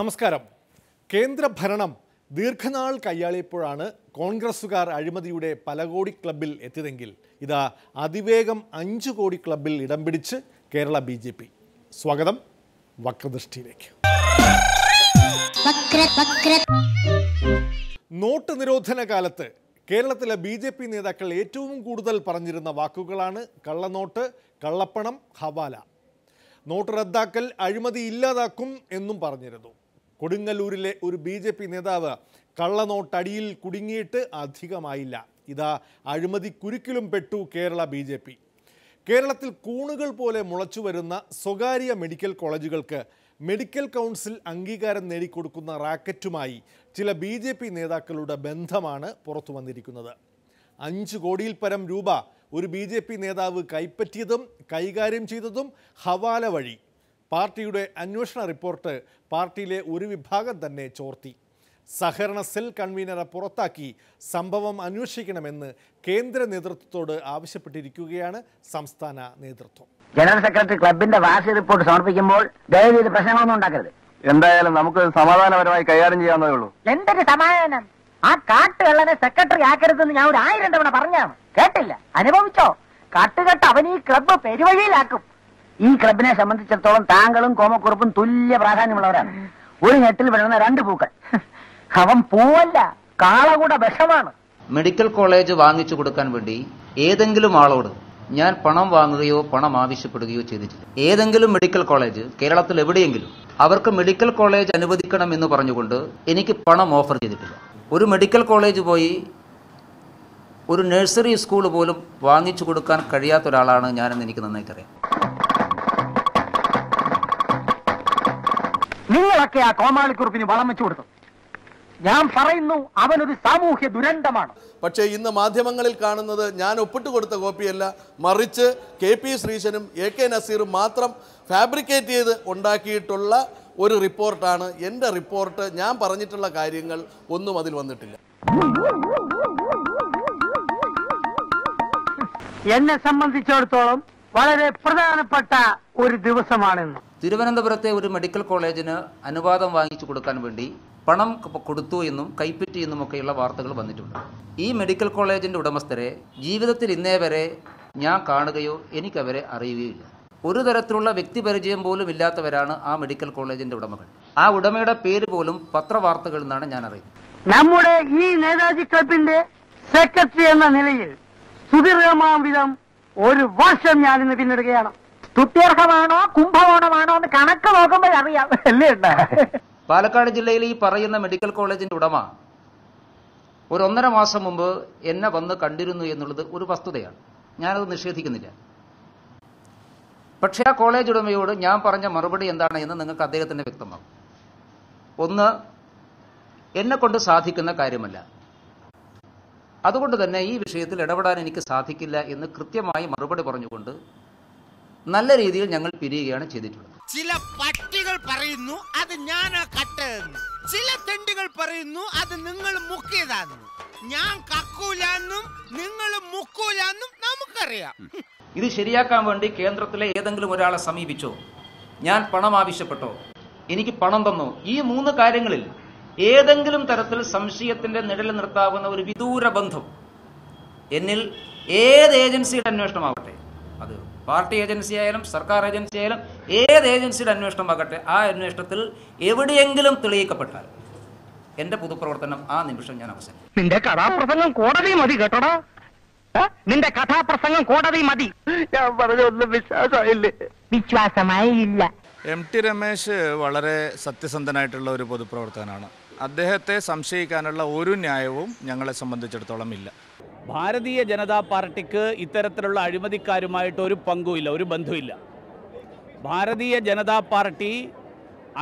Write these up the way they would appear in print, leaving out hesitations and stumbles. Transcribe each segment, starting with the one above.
നമസ്കാരം. കേന്ദ്ര ഭരണം ദീർഘനാൾ കയ്യാളിയപ്പോഴാണ് കോൺഗ്രസുകാർ അഴിമതിയുടെ പല കോടി ക്ലബിൽ എത്തിയതെങ്കിൽ ഇതാ അതിവേഗം 5 കോടി ക്ലബിൽ ഇടം പിടിച്ച് കേരള BJP. സ്വാഗതം വക്രദൃഷ്ടിയിലേക്ക്. നോട്ട് നിരോധന കാലത്ത് കേരളത്തിലെ BJP നേതാക്കൾ ഏറ്റവും കൂടുതൽ പറഞ്ഞിരുന്ന വാക്കുകളാണ് കള്ളനോട്ട്, കള്ളപ്പണം, ഹവാല. നോട്ട് റദ്ദാക്കൽ അഴിമതി ഇല്ലാതാക്കും എന്നും പറഞ്ഞിരുന്നു. കൊടുങ്ങല്ലൂരിലെ ഒരു BJP നേതാവ് കള്ളനോട്ടടിയിൽ കുടുങ്ങിയിട്ട് അധികമായില്ല. ഇതാ അഴിമതി കുരുക്കിലും പെട്ടു കേരള BJP. കേരളത്തിൽ കൂണുകൾ പോലെ മുളച്ചു വരുന്ന സ്വകാര്യ മെഡിക്കൽ കോളേജുകൾക്ക് മെഡിക്കൽ കൗൺസിൽ അംഗീകാരം നേടിക്കൊടുക്കുന്ന റാക്കറ്റുമായി ചില BJP നേതാക്കളുടെ ബന്ധമാണ് പുറത്തു വന്നിരിക്കുന്നത്. 5 കോടിയിൽ പരം രൂപ ഒരു BJP നേതാവ് കൈപ്പറ്റിയതും കൈകാര്യം ചെയ്തതും ഹവാല വഴി. പാർട്ടിയുടെ അന്വേഷണ റിപ്പോർട്ട് പാർട്ടിയിലെ ഒരു വിഭാഗം തന്നെ ചോർത്തി. സഹകരണ സെൽ കൺവീനറെ പുറത്താക്കി സംഭവം അന്വേഷിക്കണമെന്ന് കേന്ദ്ര നേതൃത്വത്തോട് ആവശ്യപ്പെട്ടിരിക്കുകയാണ് സംസ്ഥാന നേതൃത്വം. ജനറൽ സെക്രട്ടറി ക്ലബിന്റെ വാർഷിക റിപ്പോർട്ട് സമർപ്പിക്കുമ്പോൾ ദയവ് പ്രശ്നങ്ങളൊന്നും ഉണ്ടാക്കരുത്. എന്തായാലും നമുക്ക് സമാധാനപരമായി കൈകാര്യം ചെയ്യാവുന്നതേ ഉള്ളൂ. എന്തൊരു സമാധാനം! ആ കാട്ടുകള്ളനെ സെക്രട്ടറി ആക്കരുതെന്ന് ഞാൻ 1000 തവണ പറഞ്ഞാണ്, കേട്ടില്ല. അനുഭവിച്ചോ? കാട്ടുകെട്ട് അവൻ ഈ ക്ലബ്ബ് പെരുവഴിയിലാക്കും. ഈ ക്ലബിനെ സംബന്ധിച്ചിടത്തോളം താങ്കളും കോമക്കുറുപ്പും തുല്യ പ്രാധാന്യമുള്ളവരാണ്. ഒരു ഞെട്ടിൽ വിടുന്ന 2 പൂക്കൾ. അവൻ പൂവല്ല, കാളകൂട വിഷമാണ്. മെഡിക്കൽ കോളേജ് വാങ്ങിച്ചു കൊടുക്കാൻ വേണ്ടി ഏതെങ്കിലും ആളോട് ഞാൻ പണം വാങ്ങുകയോ പണം ആവശ്യപ്പെടുകയോ ചെയ്തിട്ടില്ല. ഏതെങ്കിലും മെഡിക്കൽ കോളേജ് കേരളത്തിൽ എവിടെയെങ്കിലും അവർക്ക് മെഡിക്കൽ കോളേജ് അനുവദിക്കണം എന്ന് പറഞ്ഞുകൊണ്ട് എനിക്ക് പണം ഓഫർ ചെയ്തിട്ടില്ല. ഒരു മെഡിക്കൽ കോളേജ് പോയി ഒരു നഴ്സറി സ്കൂൾ പോലും വാങ്ങിച്ചു കൊടുക്കാൻ കഴിയാത്ത ഒരാളാണ് ഞാനെന്ന് എനിക്ക് നന്നായിട്ടറിയാം. നിങ്ങളൊക്കെ ആ കോമാളിക്കുറുപ്പിന് വളം വെച്ചു കൊടുത്തു. ഞാൻ പറയുന്നു, അവനൊരു സാമൂഹ്യ ദുരന്തമാണ്. പക്ഷേ ഇന്ന് മാധ്യമങ്ങളിൽ കാണുന്നത് ഞാൻ ഒപ്പിട്ട് കൊടുത്ത കോപ്പിയല്ല, മറിച്ച് KP ശ്രീശനും AK നസീറും മാത്രം ഫാബ്രിക്കേറ്റ് ചെയ്ത് ഉണ്ടാക്കിയിട്ടുള്ള ഒരു റിപ്പോർട്ടാണ്. എൻ്റെ റിപ്പോർട്ട്, ഞാൻ പറഞ്ഞിട്ടുള്ള കാര്യങ്ങൾ ഒന്നും അതിൽ വന്നിട്ടില്ല. എന്നെ സംബന്ധിച്ചിടത്തോളം വളരെ പ്രധാനപ്പെട്ട ഒരു ദിവസമാണെന്ന്. തിരുവനന്തപുരത്തെ ഒരു മെഡിക്കൽ കോളേജിന് അനുവാദം വാങ്ങിച്ചു കൊടുക്കാൻ വേണ്ടി പണം കൊടുത്തു എന്നും കൈപ്പറ്റി എന്നുമൊക്കെയുള്ള വാർത്തകൾ വന്നിട്ടുണ്ട്. ഈ മെഡിക്കൽ കോളേജിൻ്റെ ഉടമസ്ഥരെ ജീവിതത്തിൽ ഇന്നേ വരെ ഞാൻ കാണുകയോ എനിക്കവരെ അറിയുകയില്ല. ഒരു തരത്തിലുള്ള വ്യക്തിപരിചയം പോലും ഇല്ലാത്തവരാണ് ആ മെഡിക്കൽ കോളേജിൻ്റെ ഉടമകൾ. ആ ഉടമയുടെ പേര് പോലും പത്രവാർത്തകളിൽ നിന്നാണ് ഞാൻ അറിയുന്നത്. നമ്മുടെ ഈ നേതാജി ക്ലബിന്റെ സെക്രട്ടറി എന്ന നിലയിൽ സുദീർഘമാം വിധം 1 വർഷം ഞാനിന്ന് പിന്നിടുകയാണ്. സ്തുത്യർഹമാണോ കുംഭകോണമാണോ എന്ന് കണക്ക് നോക്കുമ്പോഴറിയാം, അല്ലേ? പാലക്കാട് ജില്ലയിൽ ഈ പറയുന്ന മെഡിക്കൽ കോളേജിന്റെ ഉടമ ഒരു 1.5 മാസം മുമ്പ് എന്നെ വന്ന് കണ്ടിരുന്നു എന്നുള്ളത് ഒരു വസ്തുതയാണ്. ഞാനത് നിഷേധിക്കുന്നില്ല. പക്ഷേ ആ കോളേജ് ഉടമയോട് ഞാൻ പറഞ്ഞ മറുപടി എന്താണ് എന്ന് നിങ്ങൾക്ക് അദ്ദേഹത്തിന് വ്യക്തമാകും. ഒന്ന്, എന്നെ കൊണ്ട് സാധിക്കുന്ന കാര്യമല്ല, അതുകൊണ്ട് തന്നെ ഈ വിഷയത്തിൽ ഇടപെടാൻ എനിക്ക് സാധിക്കില്ല എന്ന് കൃത്യമായി മറുപടി പറഞ്ഞുകൊണ്ട് നല്ല രീതിയിൽ ഞങ്ങൾ പിരിയുകയാണ് ചെയ്തിട്ടുള്ളത്. ചില പട്ടികൾ പറയുന്നു അത് ഞാനാ കട്ടെന്ന്, ചില തെണ്ടികൾ പറയുന്നു അത് നിങ്ങൾ മുക്കിയതാന്ന്. ഞാൻ കക്കൂലാന്നും നിങ്ങൾ മുക്കൂലാന്നും നമുക്കറിയാം. ഇത് ശരിയാക്കാൻ വേണ്ടി കേന്ദ്രത്തിലെ ഏതെങ്കിലും ഒരാളെ സമീപിച്ചോ, ഞാൻ പണം ആവശ്യപ്പെട്ടോ, എനിക്ക് പണം തന്നോ, ഈ 3 കാര്യങ്ങളിൽ ഏതെങ്കിലും തരത്തിൽ സംശയത്തിന്റെ നിഴലിൽ നിർത്താവുന്ന ഒരു വിദൂര ബന്ധം എന്നിൽ ഏത് ഏജൻസിയുടെ അന്വേഷണമാവട്ടെ, അത് പാർട്ടി ഏജൻസി ആയാലും സർക്കാർ ഏജൻസി ആയാലും ഏത് ഏജൻസിയുടെ അന്വേഷണമാകട്ടെ, ആ അന്വേഷണത്തിൽ എവിടെയെങ്കിലും തെളിയിക്കപ്പെട്ടാൽ എന്റെ പൊതുപ്രവർത്തനം ആ നിമിഷം ഞാൻ അവസാനിക്കും. നിന്റെ കഥാപ്രസംഗം കോടതി മതി കേട്ടോടാ. നിന്റെ കഥാപ്രസംഗം കോടതി മതി. ഞാൻ പറഞ്ഞൊന്നും വിശ്വാസമായില്ലേ? വിശ്വാസമായി ഇല്ല. MT രമേശ് വളരെ സത്യസന്ധനായിട്ടുള്ള ഒരു പൊതുപ്രവർത്തകനാണ്. അദ്ദേഹത്തെ സംശയിക്കാനുള്ള ഒരു ന്യായവും ഞങ്ങളെ സംബന്ധിച്ചിടത്തോളം ഇല്ല. ഭാരതീയ ജനതാ പാർട്ടിക്ക് ഇത്തരത്തിലുള്ള അഴിമതിക്കാരുമായിട്ട് ഒരു പങ്കുമില്ല, ഒരു ബന്ധമില്ല. ഭാരതീയ ജനതാ പാർട്ടി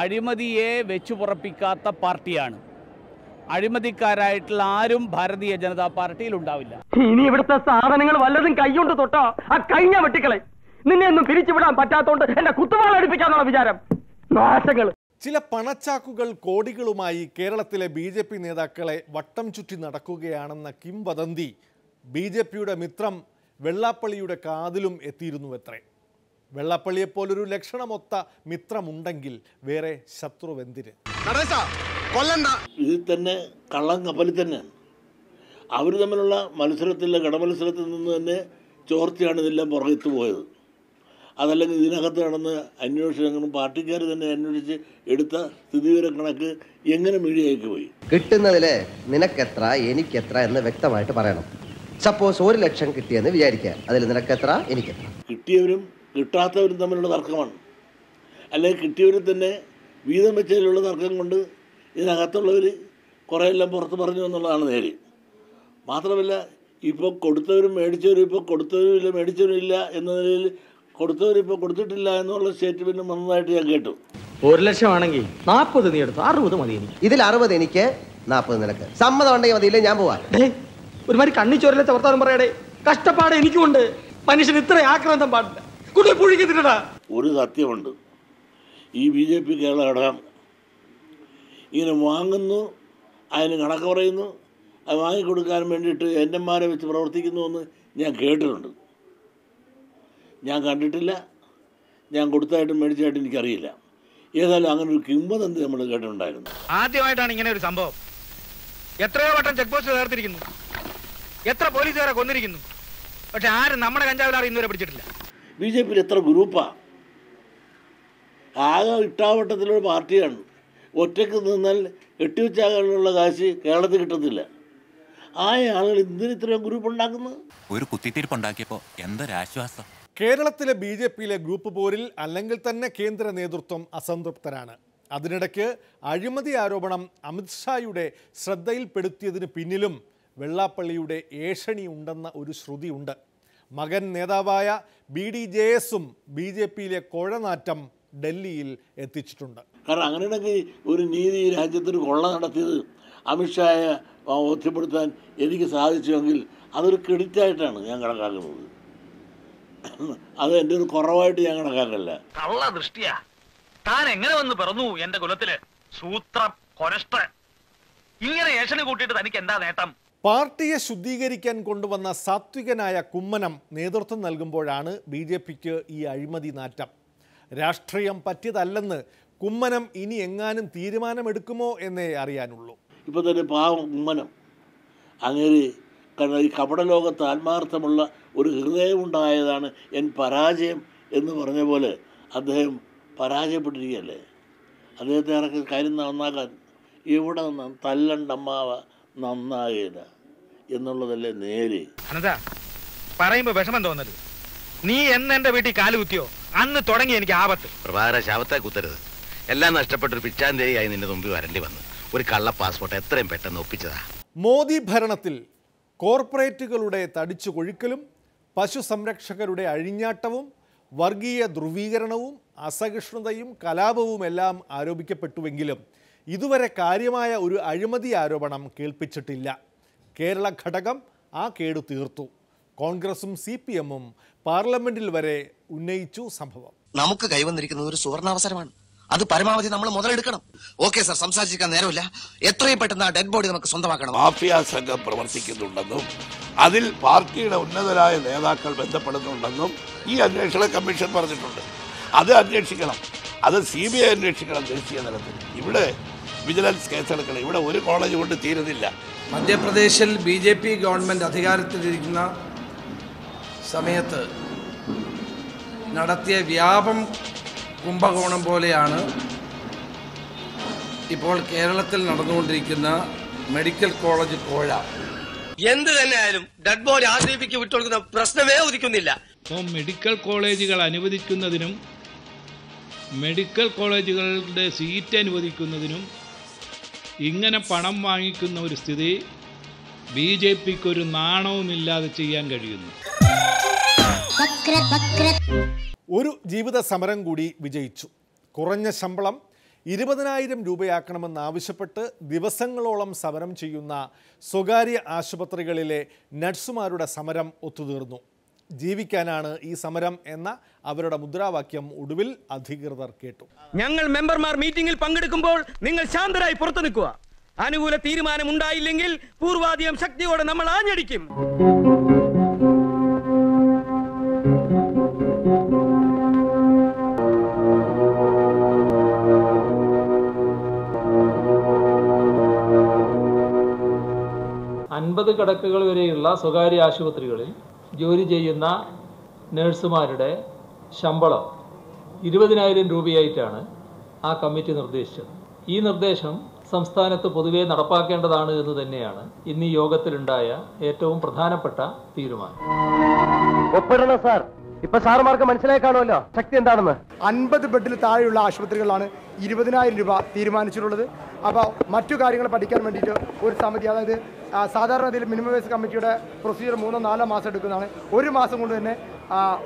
അഴിമതിയെ വെച്ചുപുറപ്പിക്കാത്ത പാർട്ടിയാണ്. അഴിമതിക്കാരായിട്ടുള്ള ആരും ഭാരതീയ ജനതാ പാർട്ടിയിൽ ഉണ്ടാവില്ല. ഇനി ഇവിടുത്തെ സാധനങ്ങൾ വല്ലതും കൈകൊണ്ട് തൊട്ടോ ആ കഴിഞ്ഞ വെട്ടിക്കളെ. നിന്നെ ഒന്നും പിരിച്ചുവിടാൻ പറ്റാത്തോണ്ട് എന്റെ കുത്തുവാൾ അടുപ്പിക്കാന്നുള്ള വിചാരം. നാശങ്ങൾ. ചില പണച്ചാക്കുകൾ കോടികളുമായി കേരളത്തിലെ BJP നേതാക്കളെ വട്ടം ചുറ്റി നടക്കുകയാണെന്ന കിംവദന്തി BJPയുടെ മിത്രം വെള്ളാപ്പള്ളിയുടെ കാതിലും എത്തിയിരുന്നുവത്രേ. വെള്ളാപ്പള്ളിയെപ്പോലൊരു ലക്ഷണമൊത്ത മിത്രമുണ്ടെങ്കിൽ വേറെ ശത്രുവെന്തിന്? ഇതിൽ തന്നെ കള്ളം കപ്പലിൽ തന്നെയാണ്. അവർ തമ്മിലുള്ള മത്സരത്തിലെ കടമത്സരത്തിൽ നിന്ന് തന്നെ ചോർച്ചയാണ് ഇതെല്ലാം പുറകെത്തു പോയത്. അതല്ലെങ്കിൽ ഇതിനകത്ത് നടന്ന അന്വേഷണങ്ങളും പാർട്ടിക്കാർ തന്നെ അന്വേഷിച്ച് എടുത്ത സ്ഥിതിവിവര കണക്ക് എങ്ങനെ മീഡിയയ്ക്ക് പോയി? കിട്ടുന്നതില് നിനക്കെത്ര എനിക്കെത്ര എന്ന് വ്യക്തമായിട്ട് പറയണം. സപ്പോസ് 1 ലക്ഷം കിട്ടിയെന്ന് വിചാരിക്കുക, അതിൽ നിനക്കെത്ര എനിക്കെത്ര. കിട്ടിയവരും കിട്ടാത്തവരും തമ്മിലുള്ള തർക്കമാണ്. അല്ലെങ്കിൽ കിട്ടിയവരിൽ തന്നെ വീതം വെച്ചതിലുള്ള തർക്കം കൊണ്ട് ഇതിനകത്തുള്ളവർ കുറേയെല്ലാം പുറത്ത് പറഞ്ഞു എന്നുള്ളതാണ് നേര്. മാത്രമല്ല, ഇപ്പോൾ കൊടുത്തവരും മേടിച്ചവരും ഇപ്പോൾ കൊടുത്തവരും ഇല്ല മേടിച്ചവരും ഇല്ല എന്ന നിലയിൽ കൊടുത്തവരിപ്പോൾ കൊടുത്തിട്ടില്ല എന്നുള്ള സ്റ്റേറ്റ്മെൻറ്റ് വന്നതായിട്ട് ഞാൻ കേട്ടു. 1 ലക്ഷം ആണെങ്കിൽ 40 നീ എടുത്തു, 60 മതി എനിക്ക്. ഇതിൽ 60 എനിക്ക്, 40 നിനക്ക്. സമ്മതം ഉണ്ടെങ്കിൽ മതിയില്ലേ ഞാൻ പോവാൻ. ഒരുമാതിരി കണ്ണിച്ചോരലത്തെ വർത്താനം പറയടേ. കഷ്ടപ്പാട് എനിക്കുണ്ട്. മനുഷ്യൻ ഇത്ര ആക്രാന്തം പാടില്ല. കുട്ടി പുഴിക്കത്തിട്ടാ. ഒരു സത്യമുണ്ട്, ഈ BJP കേരള ഘടകം ഇങ്ങനെ വാങ്ങുന്നു, അതിന് കണക്ക് പറയുന്നു, അത് വാങ്ങിക്കൊടുക്കാൻ വേണ്ടിയിട്ട് എൻ്റെമാരെ വെച്ച് പ്രവർത്തിക്കുന്നുവെന്ന് ഞാൻ കേട്ടിട്ടുണ്ട്. ഞാൻ കണ്ടിട്ടില്ല, ഞാൻ കൊടുത്തായിട്ടും മേടിച്ചായിട്ടും എനിക്കറിയില്ല. ഏതായാലും അങ്ങനെ ഒരു കിംവദന്തി നമ്മൾ കേട്ടിട്ടുണ്ടായിരുന്നു. ആദ്യമായിട്ടാണ് ഇങ്ങനെ ഒരു സംഭവം. എത്രയോ വട്ടം ചെക്ക് പോസ്റ്റ് തകർത്തിരിക്കുന്നു, എത്ര പോലീസുകാരെ കൊന്നിരിക്കുന്നു, പക്ഷെ ആരും നമ്മുടെ കഞ്ചാവിലാറ് ഇന്നുവരെ പിടിച്ചിട്ടില്ല. BJP എത്ര ഗ്രൂപ്പാണ്? ആകെ ഇട്ടാവട്ടത്തിലൊരു പാർട്ടിയാണ്. ഒറ്റയ്ക്ക് നിന്നാൽ കെട്ടിവെച്ചാകാനുള്ള കാശ് കേരളത്തിൽ കിട്ടത്തില്ല. ആയ ആളുകൾ എന്തിന് ഇത്രയും ഗ്രൂപ്പ് ഉണ്ടാക്കുന്നത്? ഒരു കുത്തിത്തിരിപ്പുണ്ടാക്കിയപ്പോൾ എന്തൊരാശ്വാസം. കേരളത്തിലെ BJPയിലെ ഗ്രൂപ്പ് പോരിൽ അല്ലെങ്കിൽ തന്നെ കേന്ദ്ര നേതൃത്വം അസംതൃപ്തരാണ്. അതിനിടയ്ക്ക് അഴിമതി ആരോപണം അമിത്ഷായുടെ ശ്രദ്ധയിൽപ്പെടുത്തിയതിന് പിന്നിലും വെള്ളാപ്പള്ളിയുടെ ഏഷണി ഉണ്ടെന്ന ഒരു ശ്രുതിയുണ്ട്. മകൻ നേതാവായ BDJS-ഉം BJPയിലെ കോഴനാറ്റം ഡൽഹിയിൽ എത്തിച്ചിട്ടുണ്ട്. കാരണം അങ്ങനെയാണെങ്കിൽ ഒരു നീതി രാജ്യത്തിന് കൊള്ള നടത്തിയത് അമിത്ഷായെ ബോധ്യപ്പെടുത്താൻ എനിക്ക് സാധിച്ചുവെങ്കിൽ അതൊരു ക്രെഡിറ്റായിട്ടാണ് ഞാൻ കണക്കാക്കുന്നത്. അത് എൻ്റെ ഒരു കുറവായിട്ട് ഞാൻ കണക്കാക്കല്ല. കള്ള ദൃഷ്ടിയാ. താൻ എങ്ങനെ വന്ന് പിറന്നു എന്റെ കുലത്തില്? സൂത്രം കൊരഷ്ട. ഇങ്ങനെ ഏഷണി കൂട്ടിയിട്ട് തനിക്ക് എന്താ നേട്ടം? പാർട്ടിയെ ശുദ്ധീകരിക്കാൻ കൊണ്ടുവന്ന സാത്വികനായ കുമ്മനം നേതൃത്വം നൽകുമ്പോഴാണ് BJPക്ക് ഈ അഴിമതി നാറ്റം. രാഷ്ട്രീയം പറ്റിയതല്ലെന്ന് കുമ്മനം ഇനി എങ്ങാനും തീരുമാനമെടുക്കുമോ എന്നേ അറിയാനുള്ളൂ. ഇപ്പോൾ തന്നെ പാവം കുമ്മനം അങ്ങനെ കാരണം ഈ കപടലോകത്ത് ആത്മാർത്ഥമുള്ള ഒരു ഹൃദയമുണ്ടായതാണ് എൻ പരാജയം എന്ന് പറഞ്ഞ പോലെ അദ്ദേഹം പരാജയപ്പെട്ടിരിക്കുകയല്ലേ. അദ്ദേഹത്തെ ഇറക്കി കാര്യം നന്നാക്കാൻ ഇവിടെ തല്ലണ്ടമ്മാവ നന്നാകേല എന്നുള്ളതല്ലേ നേര്. അനന്താ, പറയുമ്പോ വിഷമം തോന്നരുത്. നീ എന്ന് എന്റെ വീട്ടിൽ കാലുകുത്തിയോ അന്ന് തുടങ്ങി എനിക്ക് ആപത്ത്. പ്രഭാര ശാപത്തെ കുത്തരുത്. എല്ലാം നഷ്ടപ്പെട്ടൊരു പിച്ചാന്തേരിയായി നിന്റെ മുമ്പിൽ വരേണ്ടി വന്നു. ഒരു കള്ള പാസ്പോർട്ട് എത്രയും പെട്ടെന്ന് ഒപ്പിച്ചതാ. മോദി ഭരണത്തിൽ കോർപ്പറേറ്റുകളുടെ തടിച്ചു കൊഴുക്കലും പശു സംരക്ഷകരുടെ അഴിഞ്ഞാട്ടവും വർഗീയ ധ്രുവീകരണവും അസഹിഷ്ണുതയും കലാപവുമെല്ലാം ആരോപിക്കപ്പെട്ടുവെങ്കിലും ഇതുവരെ കാര്യമായ ഒരു അഴിമതി ആരോപണം കേൾപ്പിച്ചിട്ടില്ല. കേരള ഘടകം ആ കേടു തീർത്തു. കോൺഗ്രസും CPM-ഉം പാർലമെന്റിൽ വരെ ഉന്നയിച്ചു സംഭവം. നമുക്ക് കൈവന്നിരിക്കുന്നത് ഒരു സുവർണാവസരമാണ്. അത് പരമാവധി നമ്മൾ മുതലെടുക്കണം. ഓക്കെ സർ, സംസാരിച്ചിരിക്കാൻ നേരമില്ല. എത്രയും പെട്ടെന്ന് ആ ഡെഡ് ബോഡി നമുക്ക് സ്വന്തമാക്കണം. മാഫിയ സംഘം പ്രവർത്തിക്കുന്നുണ്ടെന്നും അതിൽ പാർട്ടിയുടെ ഉന്നതരായ നേതാക്കൾ ബന്ധപ്പെടുന്നുണ്ടെന്നും ഈ അന്വേഷണ കമ്മീഷൻ പറഞ്ഞിട്ടുണ്ട്. അത് അന്വേഷിക്കണം. അത് CBI അന്വേഷിക്കണം ദേശീയ തലത്തിൽ. ഇവിടെ വിജിലൻസ് കേസെടുക്കണം. ഇവിടെ ഒരു കോളേജ് കൊണ്ട് തീരുന്നില്ല. മധ്യപ്രദേശിൽ BJP ഗവൺമെൻറ് അധികാരത്തിലിരിക്കുന്ന സമയത്ത് നടത്തിയ വ്യാപം കുംഭകോണം പോലെയാണ് ഇപ്പോൾ കേരളത്തിൽ നടന്നുകൊണ്ടിരിക്കുന്ന മെഡിക്കൽ കോളേജ് കോഴ. എന്ത് തന്നെയായാലും ഡെഡ് ബോഡി RDPക്ക് വിട്ടുകൊടുക്കുന്ന പ്രശ്നമേ ഉദിക്കുന്നില്ല. മെഡിക്കൽ കോളേജുകൾ അനുവദിക്കുന്നതിനും മെഡിക്കൽ കോളേജുകളുടെ സീറ്റ് അനുവദിക്കുന്നതിനും ഇങ്ങനെ പണം വാങ്ങിക്കുന്ന ഒരു സ്ഥിതി BJPക്ക് ഒരു നാണവുമില്ലാതെ ചെയ്യാൻ കഴിയുന്നു. ഒരു ജീവിത സമരം കൂടി വിജയിച്ചു. കുറഞ്ഞ ശമ്പളം 20,000 രൂപയാക്കണമെന്നാവശ്യപ്പെട്ട് ദിവസങ്ങളോളം സമരം ചെയ്യുന്ന സ്വകാര്യ ആശുപത്രികളിലെ നഴ്സുമാരുടെ സമരം ഒത്തുതീർന്നു. ജീവിക്കാനാണ് ഈ സമരം എന്ന അവരുടെ മുദ്രാവാക്യം ഒടുവിൽ അധികൃതർ കേട്ടു. ഞങ്ങൾ മെമ്പർമാർ മീറ്റിംഗിൽ പങ്കെടുക്കുമ്പോൾ നിങ്ങൾ ശാന്തരായി പുറത്തു നിൽക്കുക. അനുകൂല തീരുമാനം ഉണ്ടായില്ലെങ്കിൽ പൂർവാധികം ശക്തിയോടെ നമ്മൾ ആഞ്ഞടിക്കും. 50 കിടക്കകൾ വരെയുള്ള സ്വകാര്യ ആശുപത്രികളിൽ ജോലി ചെയ്യുന്ന നഴ്സുമാരുടെ ശമ്പളം 20,000 രൂപയായിട്ടാണ് ആ കമ്മിറ്റി നിർദ്ദേശിച്ചത്. ഈ നിർദ്ദേശം സംസ്ഥാനത്ത് പൊതുവെ നടപ്പാക്കേണ്ടതാണ് എന്ന് തന്നെയാണ് ഇന്ന് ഈ യോഗത്തിലുണ്ടായ ഏറ്റവും പ്രധാനപ്പെട്ട തീരുമാനം. ഒപ്പിടണം സാർ. ഇപ്പൊ സാറുമാർക്ക് മനസ്സിലായി കാണുമല്ലോ ശക്തി എന്താണെന്ന്. 50 ബെഡിൽ താഴെയുള്ള ആശുപത്രികളിലാണ് 20,000 രൂപ തീരുമാനിച്ചിട്ടുള്ളത്. അപ്പോൾ മറ്റു കാര്യങ്ങൾ പഠിക്കാൻ വേണ്ടിയിട്ട് ഒരു സമിതി, അതായത് സാധാരണ മിനിമം വേജ് കമ്മിറ്റിയുടെ പ്രൊസീജിയർ 3-4 മാസം എടുക്കുന്നതാണ്. 1 മാസം കൊണ്ട് തന്നെ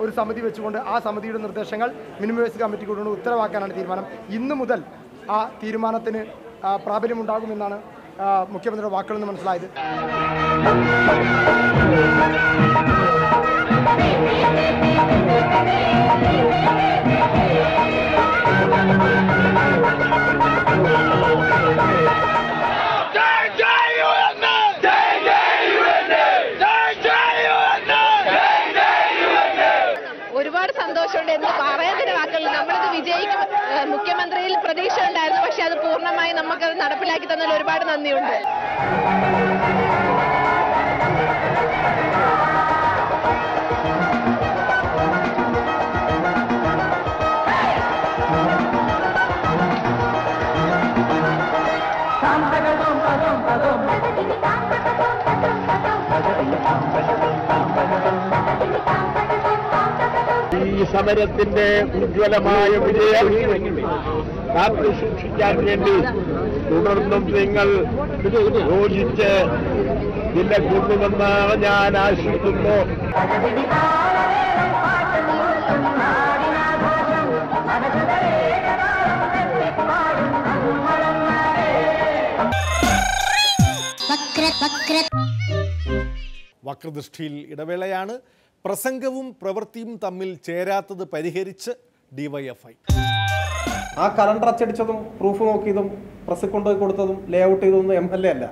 ഒരു സമിതി വെച്ചുകൊണ്ട് ആ സമിതിയുടെ നിർദ്ദേശങ്ങൾ മിനിമം വേജ് കമ്മിറ്റി കൊണ്ട് ഉത്തരവാക്കാനാണ് തീരുമാനം. ഇന്നു മുതൽ ആ തീരുമാനത്തിന് പ്രാബല്യമുണ്ടാകുമെന്നാണ് മുഖ്യമന്ത്രിയുടെ വാക്കുകളിൽ നിന്ന് മനസ്സിലായത്. ഒരുപാട് സന്തോഷമുണ്ട് എന്ന് പറയാതിന്റെ വാക്കുകൾ. നമ്മളിത് വിജയിക്കും, മുഖ്യമന്ത്രിയിൽ പ്രതീക്ഷ ഉണ്ടായിരുന്നു, പക്ഷെ അത് പൂർണ്ണമായി നമുക്കത് നടപ്പിലാക്കി തന്നതിൽ ഒരുപാട് നന്ദിയുണ്ട്. ഈ സമരത്തിന്റെ ഉജ്ജ്വലമായ വിജയം കാത്തു സൂക്ഷിക്കാൻ വേണ്ടി തുടർന്നും നിങ്ങൾ യോജിച്ച് നിലകൊള്ളുമെന്ന് ഞാൻ ആശിക്കുന്നു. വക്രദൃഷ്ടിയിൽ ഇടവേളയാണ്. പ്രസംഗവും പ്രവൃത്തിയും തമ്മിൽ ചേരാത്തത് പരിഹരിച്ച് ഡിവൈഎഫ്ഐ. ആ കലണ്ടർ അച്ചടിച്ചതും പ്രൂഫ് നോക്കിയതും പ്രസ് കൊണ്ടുപോയി കൊടുത്തതും ലേഔട്ട് ചെയ്തതൊന്നും MLA അല്ല.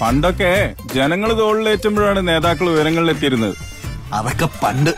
പണ്ടൊക്കെ ജനങ്ങൾ തോളിലേറ്റുമ്പോഴാണ് നേതാക്കൾ വിവരങ്ങളിലെത്തിയിരുന്നത്. അതൊക്കെ പണ്ട്.